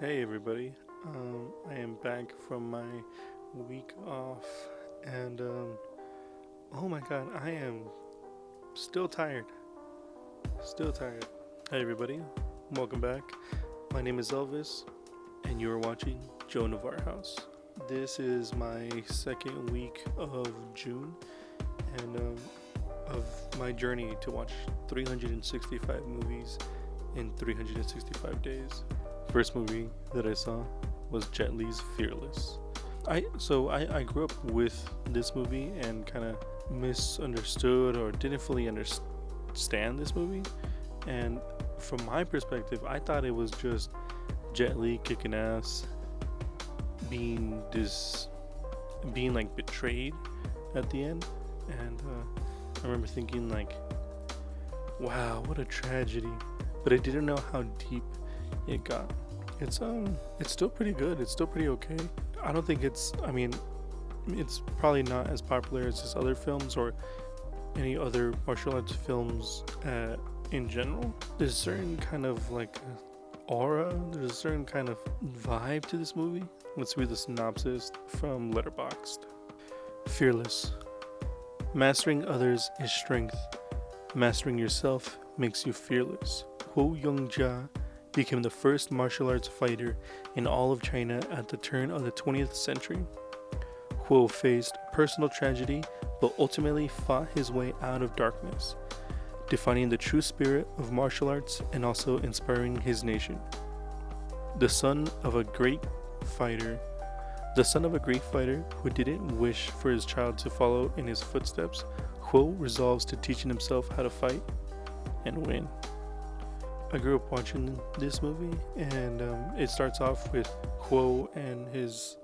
Hey everybody, I am back from my week off, and oh my god, I am still tired. Still tired. Hey everybody, welcome back. My name is Elvis, and you are watching Joan of Our House. This is my second week of June, and of my journey to watch 365 movies in 365 days. First movie that I saw was Jet Li's Fearless. I grew up with this movie and kind of misunderstood or didn't fully understand this movie. And from my perspective, I thought it was just Jet Li kicking ass, being this, being like betrayed at the end. And I remember thinking like, wow, what a tragedy. But I didn't know how deep it got. It's still pretty good. It's still pretty okay. I don't think it's probably not as popular as his other films or any other martial arts films in general. There's a certain kind of like aura, there's a certain kind of vibe to this movie. Let's read the synopsis from Letterboxd. Fearless. Mastering others is strength. Mastering yourself makes you fearless. Huo Yongjia became the first martial arts fighter in all of China at the turn of the 20th century. Huo faced personal tragedy but ultimately fought his way out of darkness, defining the true spirit of martial arts and also inspiring his nation. The son of a great fighter who didn't wish for his child to follow in his footsteps, Huo resolves to teaching himself how to fight and win. I grew up watching this movie, and it starts off with Huo and his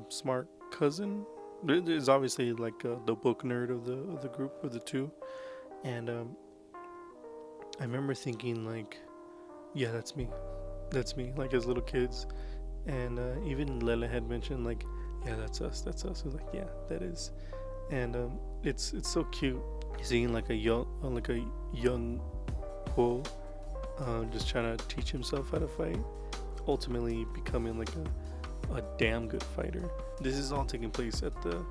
smart cousin. There's obviously like the book nerd of the group of the two, and I remember thinking like, yeah, that's me, like as little kids, and even Lela had mentioned like, yeah, that's us. I was like, yeah, that is, and it's so cute seeing like a young Huo just trying to teach himself how to fight, ultimately becoming like a damn good fighter. This is all taking place at the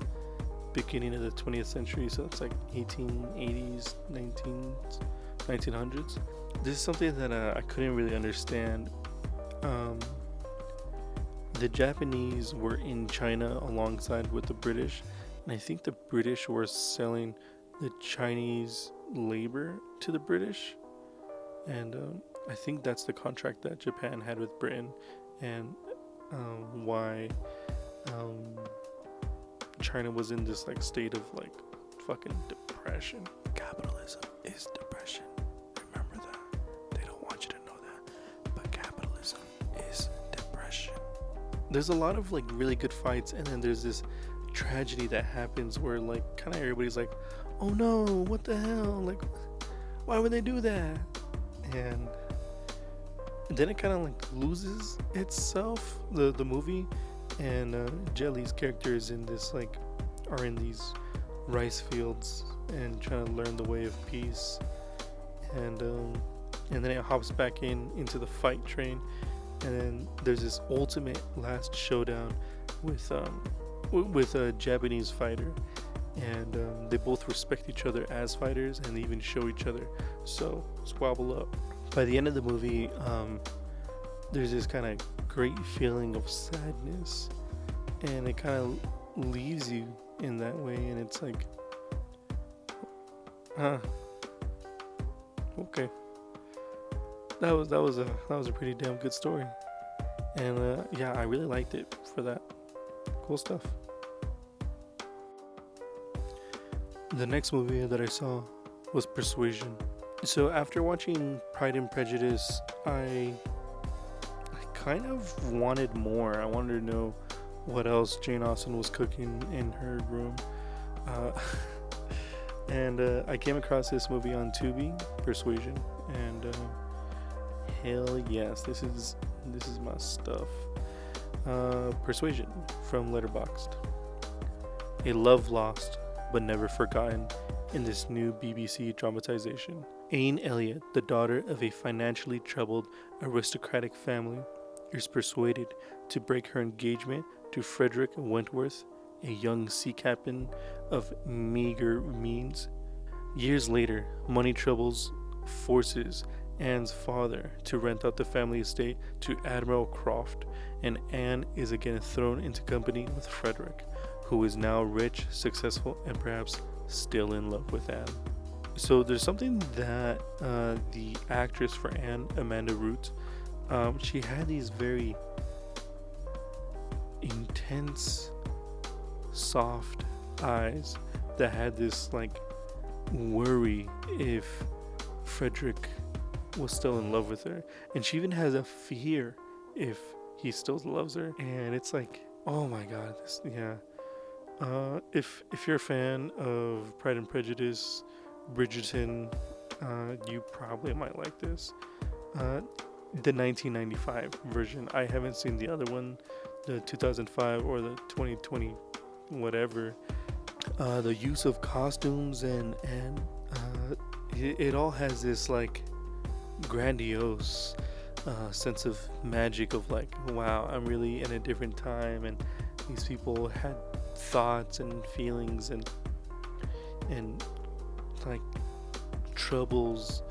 beginning of the 20th century, so it's like 1880s, 1900s. This is something that I couldn't really understand. The Japanese were in China alongside with the British, and I think the British were selling the Chinese labor to the British, and I think that's the contract that Japan had with Britain, and why China was in this like state of like fucking depression. Capitalism is depression. Remember that. They don't want you to know that, but capitalism is depression. There's a lot of like really good fights, and then there's this tragedy that happens where like kind of everybody's like, oh no, what the hell, like why would they do that? And then it kind of like loses itself, the movie, and Jet Li's character is in this like are in these rice fields and trying to learn the way of peace, and then it hops back into the fight train, and then there's this ultimate last showdown with a Japanese fighter, and they both respect each other as fighters, and they even show each other, so squabble up. By the end of the movie, there's this kind of great feeling of sadness, and it kind of leaves you in that way, and it's like, okay, that was a pretty damn good story, and yeah, I really liked it for that. Cool stuff. The next movie that I saw was Persuasion. So after watching Pride and Prejudice, I kind of wanted more. I wanted to know what else Jane Austen was cooking in her room. And I came across this movie on Tubi, Persuasion, and hell yes, this is my stuff. Persuasion from Letterboxd. A love lost but never forgotten in this new BBC dramatization. Anne Elliot, the daughter of a financially troubled aristocratic family, is persuaded to break her engagement to Frederick Wentworth, a young sea captain of meager means. Years later, money troubles forces Anne's father to rent out the family estate to Admiral Croft, and Anne is again thrown into company with Frederick, who is now rich, successful, and perhaps still in love with Anne. So there's something that the actress for Anne, Amanda Root, she had these very intense, soft eyes that had this like worry if Frederick was still in love with her, and she even has a fear if he still loves her. And it's like, oh my god, yeah. If you're a fan of Pride and Prejudice, Bridgerton, you probably might like this. The 1995 version. I haven't seen the other one, the 2005 or the 2020, whatever. The use of costumes and it all has this like grandiose sense of magic of like, wow, I'm really in a different time, and these people had thoughts and feelings and like troubles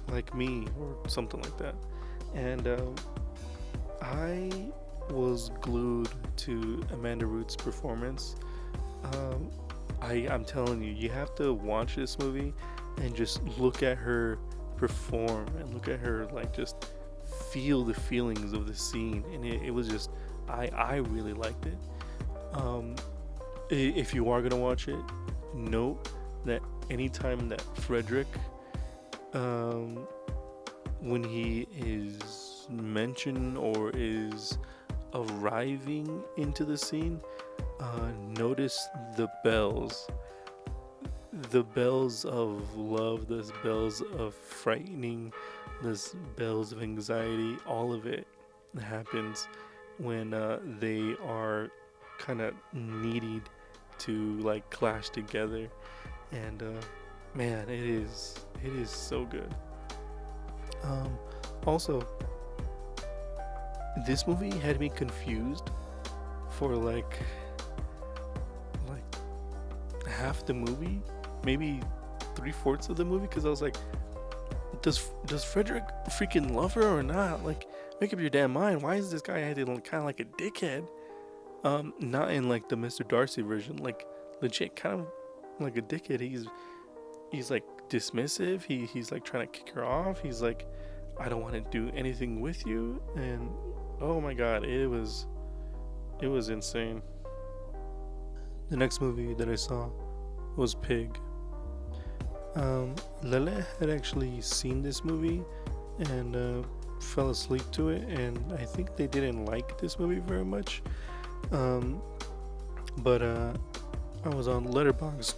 like me or something like that. And I was glued to Amanda Root's performance. I'm telling you, you have to watch this movie and just look at her perform and look at her like just feel the feelings of the scene. And it was just, I really liked it. If you are gonna watch it, note that anytime that Frederick, when he is mentioned or is arriving into the scene, notice the bells of love, those bells of frightening, those bells of anxiety. All of it happens when they are kind of needed to like clash together. And man, it is so good. Also, this movie had me confused for like half the movie, maybe 3/4 of the movie, because I was like, does Frederick freaking love her or not? Like, make up your damn mind. Why is this guy acting kind of like a dickhead? Not in like the Mr. Darcy version, like legit kind of like a dickhead. He's like dismissive. He's like trying to kick her off. He's like, I don't want to do anything with you. And oh my god, it was insane. The next movie that I saw was Pig. Lele had actually seen this movie and fell asleep to it, and I think they didn't like this movie very much. But I was on Letterboxd,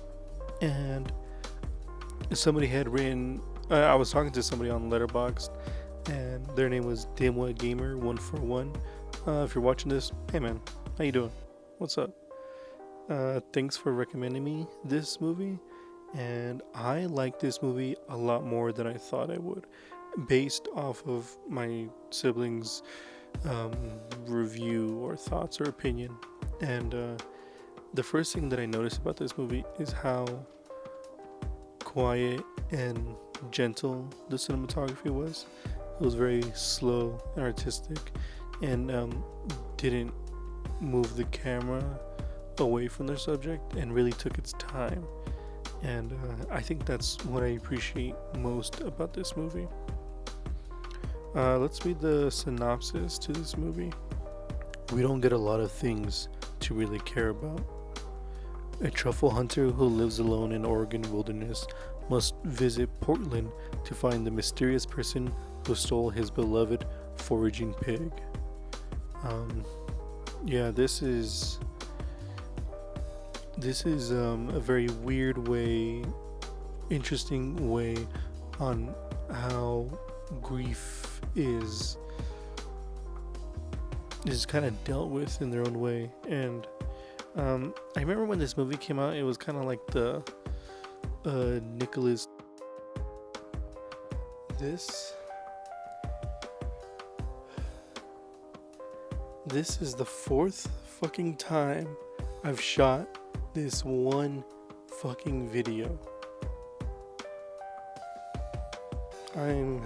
and somebody had written. I was talking to somebody on Letterboxd, and their name was Dimwa Gamer 141. If you're watching this, hey man, how you doing? What's up? Thanks for recommending me this movie, and I like this movie a lot more than I thought I would, based off of my siblings' review or thoughts or opinion. And the first thing that I noticed about this movie is how quiet and gentle the cinematography was. It was very slow and artistic, and didn't move the camera away from their subject and really took its time. And I think that's what I appreciate most about this movie. Let's read the synopsis to this movie. We don't get a lot of things to really care about. A truffle hunter who lives alone in Oregon wilderness must visit Portland to find the mysterious person who stole his beloved foraging pig. Yeah, this is a very weird way, interesting way on how grief is kind of dealt with in their own way. And I remember when this movie came out, it was kind of like the This is the fourth fucking time I've shot this one fucking video. I'm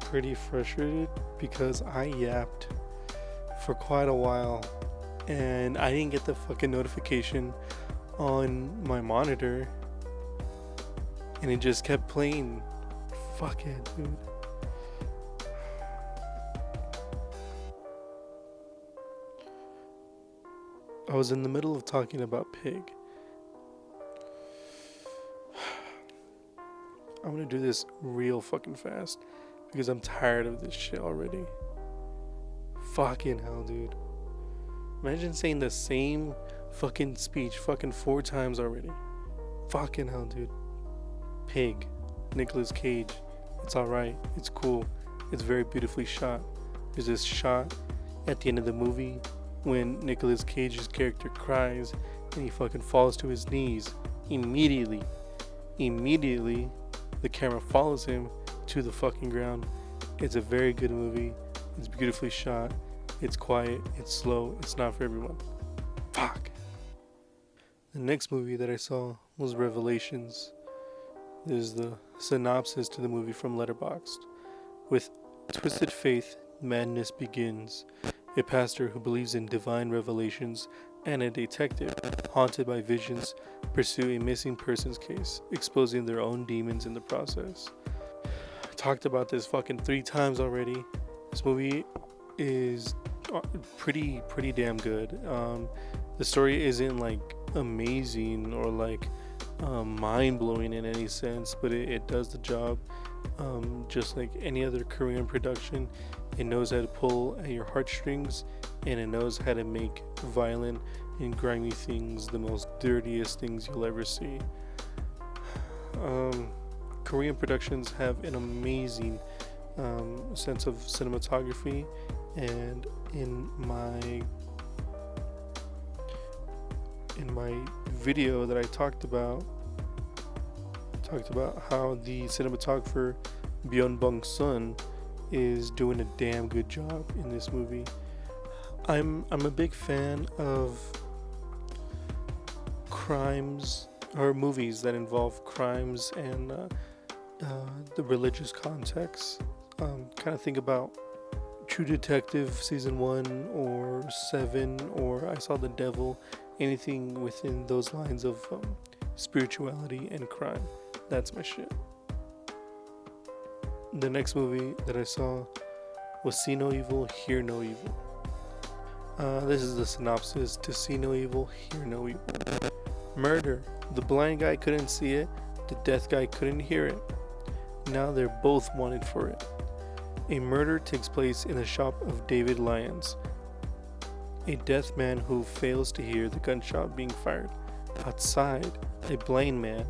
pretty frustrated because I yapped for quite a while and I didn't get the fucking notification on my monitor and it just kept playing. Fuck it, dude. I was in the middle of talking about Pig. I'm gonna do this real fucking fast because I'm tired of this shit already. Fucking hell, dude. Imagine saying the same fucking speech fucking 4 times already. Fucking hell, dude. Pig. Nicolas Cage. It's alright. It's cool. It's very beautifully shot. There's this shot at the end of the movie when Nicolas Cage's character cries and he fucking falls to his knees. Immediately, the camera follows him to the fucking ground. It's a very good movie. It's beautifully shot. It's quiet. It's slow. It's not for everyone. Fuck. The next movie that I saw was Revelations. This is the synopsis to the movie from Letterboxd. With twisted faith, madness begins. A pastor who believes in divine revelations and a detective haunted by visions pursue a missing persons case, exposing their own demons in the process. I talked about this fucking 3 times already. This movie is pretty damn good. The story isn't like amazing or like mind-blowing in any sense, but it does the job. Just like any other Korean production, it knows how to pull at your heartstrings, and it knows how to make violent and grimy things the most dirtiest things you'll ever see. Korean productions have an amazing sense of cinematography, and in my video that I talked about how the cinematographer Byun Bong Sun is doing a damn good job in this movie. I'm a big fan of crimes or movies that involve crimes and the religious context. Kind of think about True Detective season 1 or 7 or I Saw the Devil. Anything within those lines of spirituality and crime. That's my shit. The next movie that I saw was See No Evil, Hear No Evil. This is the synopsis to See No Evil, Hear No Evil. Murder. The blind guy couldn't see it. The deaf guy couldn't hear it. Now they're both wanted for it. A murder takes place in the shop of David Lyons, a deaf man who fails to hear the gunshot being fired. Outside, a blind man,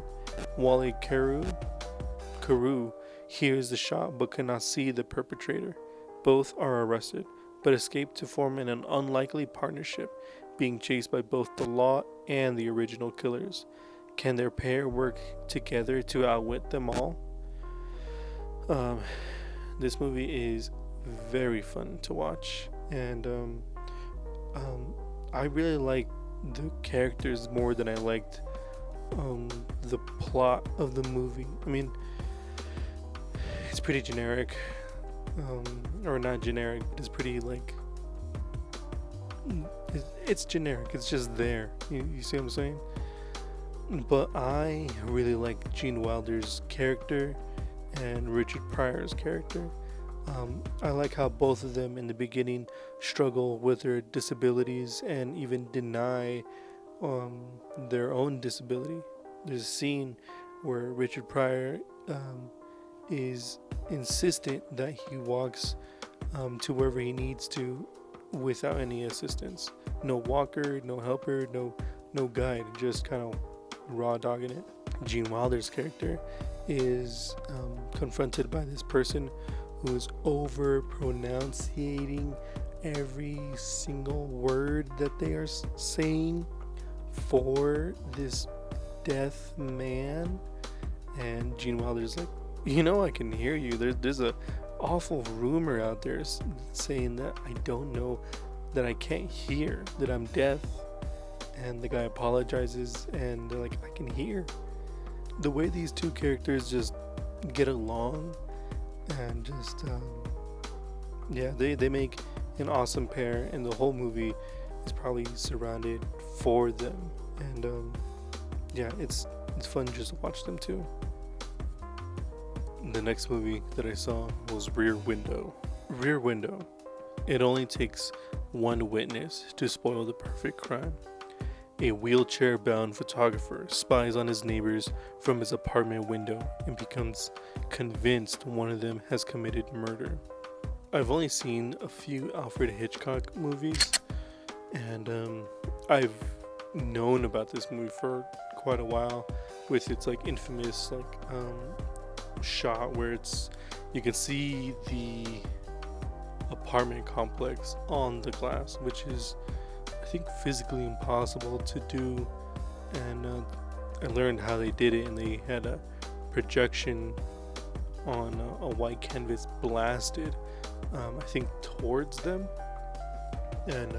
Wale Carew, hears the shot but cannot see the perpetrator. Both are arrested, but escape to form an unlikely partnership, being chased by both the law and the original killers. Can their pair work together to outwit them all? This movie is very fun to watch, and I really like the characters more than I liked the plot of the movie. I mean, it's pretty generic, or not generic, but it's pretty like it's generic. It's just there. You see what I'm saying? But I really like Gene Wilder's character and Richard Pryor's character. I like how both of them in the beginning struggle with their disabilities and even deny their own disability. There's a scene where Richard Pryor is insistent that he walks to wherever he needs to without any assistance. No walker, no helper, no guide, just kind of raw dogging it. Gene Wilder's character is confronted by this person who is over pronunciating every single word that they are saying for this deaf man, and Gene Wilder's like, You know I can hear you. There's a awful rumor out there saying that I don't know, that I can't hear, that I'm deaf. And the guy apologizes, and they're like, I can hear. The way these two characters just get along, and just yeah, they make an awesome pair, and the whole movie is probably surrounded for them. And yeah, it's fun just to watch them too. The next movie that I saw was Rear Window. Rear Window. It only takes one witness to spoil the perfect crime. A wheelchair-bound photographer spies on his neighbors from his apartment window and becomes convinced one of them has committed murder. I've only seen a few Alfred Hitchcock movies, and I've known about this movie for quite a while, with its like infamous shot where you can see the apartment complex on the glass, which is I think physically impossible to do. And I learned how they did it, and they had a projection on a white canvas blasted I think towards them, and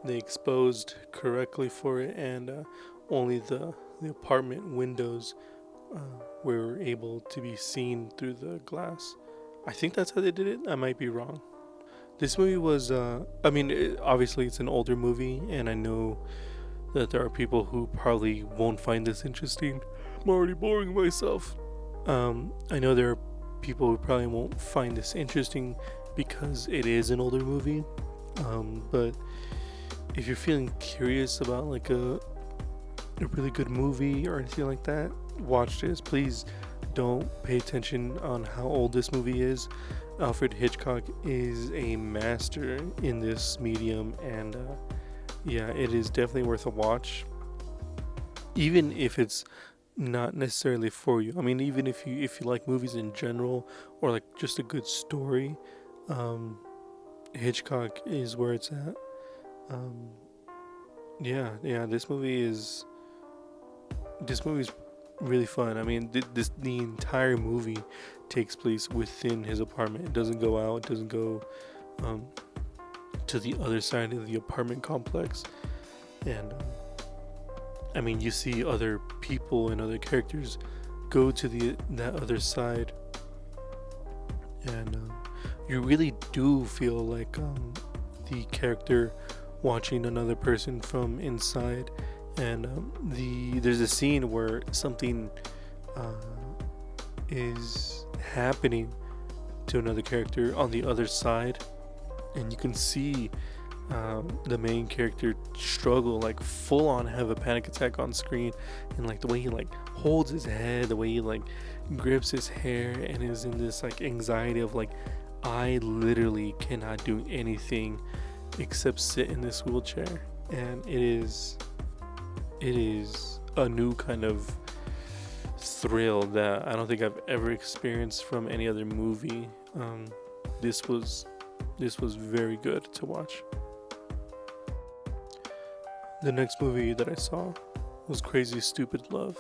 they exposed correctly for it, and only the apartment windows were able to be seen through the glass. I think that's how they did it. I might be wrong. This movie was, obviously it's an older movie, and I know that there are people who probably won't find this interesting. I'm already boring myself. I know there are people who probably won't find this interesting because it is an older movie. But if you're feeling curious about like a really good movie or anything like that, watch this. Please don't pay attention on how old this movie is. Alfred Hitchcock is a master in this medium, and yeah, it is definitely worth a watch, even if it's not necessarily for you. I mean, even if you like movies in general, or like just a good story, Hitchcock is where it's at. Yeah, this movie's really fun. I mean, the entire movie takes place within his apartment. It doesn't go out. It doesn't go to the other side of the apartment complex. And I mean, you see other people and other characters go to that other side, and you really do feel like the character watching another person from inside. And there's a scene where something is happening to another character on the other side, and you can see the main character struggle, like full on have a panic attack on screen, and like the way he like holds his head, the way he like grips his hair, and is in this like anxiety of like, I literally cannot do anything except sit in this wheelchair. And it is a new kind of thrill that I don't think I've ever experienced from any other movie. This was very good to watch. The next movie that I saw was Crazy Stupid Love.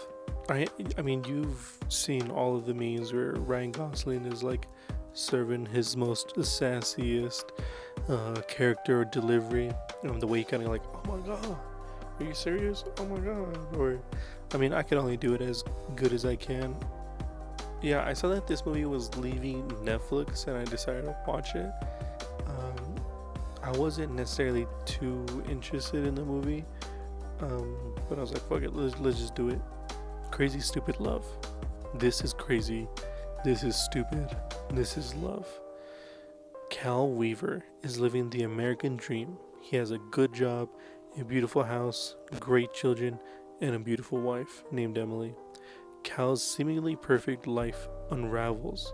I mean, you've seen all of the memes where Ryan Gosling is like serving his most sassiest character delivery, the way he kind of like, oh my god, are you serious? Oh my god. Or, I mean, I can only do it as good as I can. Yeah, I saw that this movie was leaving Netflix, and I decided to watch it. I wasn't necessarily too interested in the movie, but I was like, fuck it, let's just do it. Crazy Stupid Love. This is crazy. This is stupid. This is love. Cal Weaver is living the American dream. He has a good job, a beautiful house, great children, and a beautiful wife named Emily. Cal's seemingly perfect life unravels.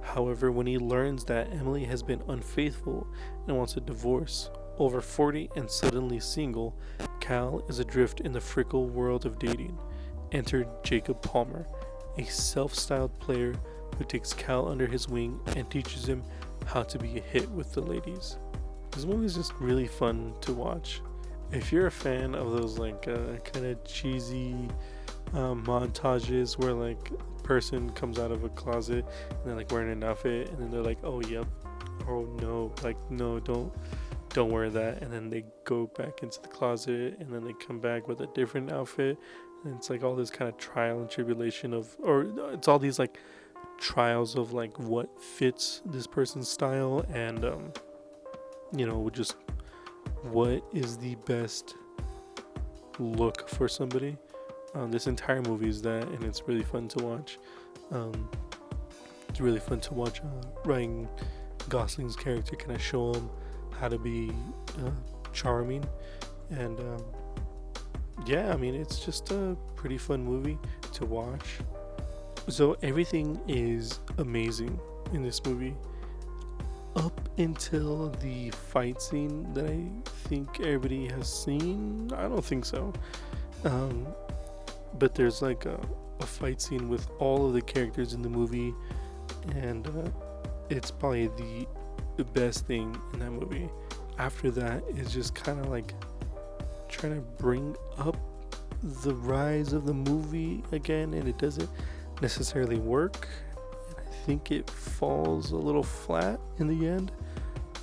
However, when he learns that Emily has been unfaithful and wants a divorce, over 40 and suddenly single, Cal is adrift in the fickle world of dating. Enter Jacob Palmer, a self-styled player who takes Cal under his wing and teaches him how to be a hit with the ladies. This movie is just really fun to watch. If you're a fan of those like kind of cheesy montages where like a person comes out of a closet and they're like wearing an outfit, and then they're like, oh yep, oh no, like no, don't wear that, and then they go back into the closet and then they come back with a different outfit, and it's like all this kind of trial and tribulation of, or it's all these like trials of like what fits this person's style, and just what is the best look for somebody. This entire movie is that, and it's really fun to watch. It's really fun to watch Ryan Gosling's character kind of show him how to be charming, and yeah, I mean, it's just a pretty fun movie to watch. So everything is amazing in this movie up until the fight scene that I think everybody has seen. I don't think so. But there's like a fight scene with all of the characters in the movie, and it's probably the best thing in that movie. After that is just kind of like trying to bring up the rise of the movie again, and it doesn't necessarily work. And I think it falls a little flat in the end,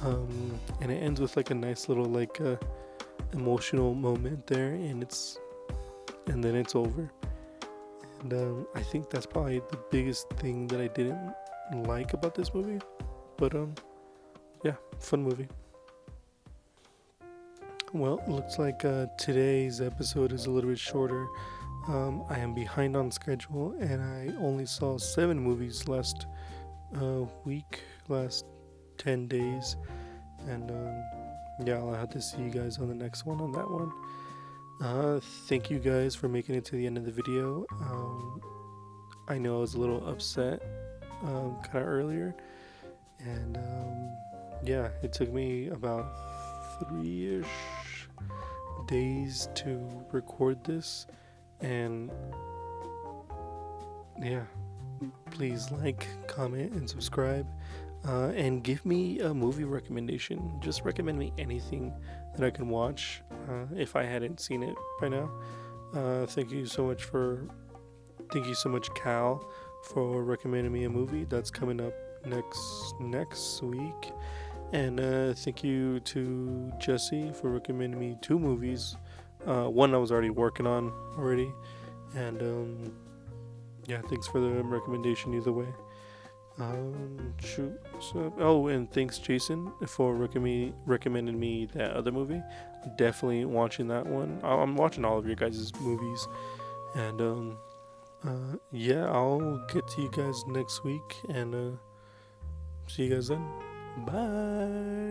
and it ends with like a nice little like emotional moment there, and then it's over. And I think that's probably the biggest thing that I didn't like about this movie. But yeah, fun movie. Well, looks like today's episode is a little bit shorter. I am behind on schedule, and I only saw 7 movies last week, last 10 days. And yeah, I'll have to see you guys on the next one on that one. Thank you guys for making it to the end of the video. I know I was a little upset kind of earlier, and yeah, it took me about 3-ish days to record this, and yeah, please like, comment, and subscribe, and give me a movie recommendation. Just recommend me anything that I can watch if I hadn't seen it by now. Thank you so much, Cal, for recommending me a movie that's coming up next week. And thank you to Jesse for recommending me 2 movies. One I was already working on already, and yeah, thanks for the recommendation either way. And thanks Jason for recommending me that other movie. Definitely watching that one. I'm watching all of your guys' movies, and yeah, I'll get to you guys next week, and see you guys then. Bye.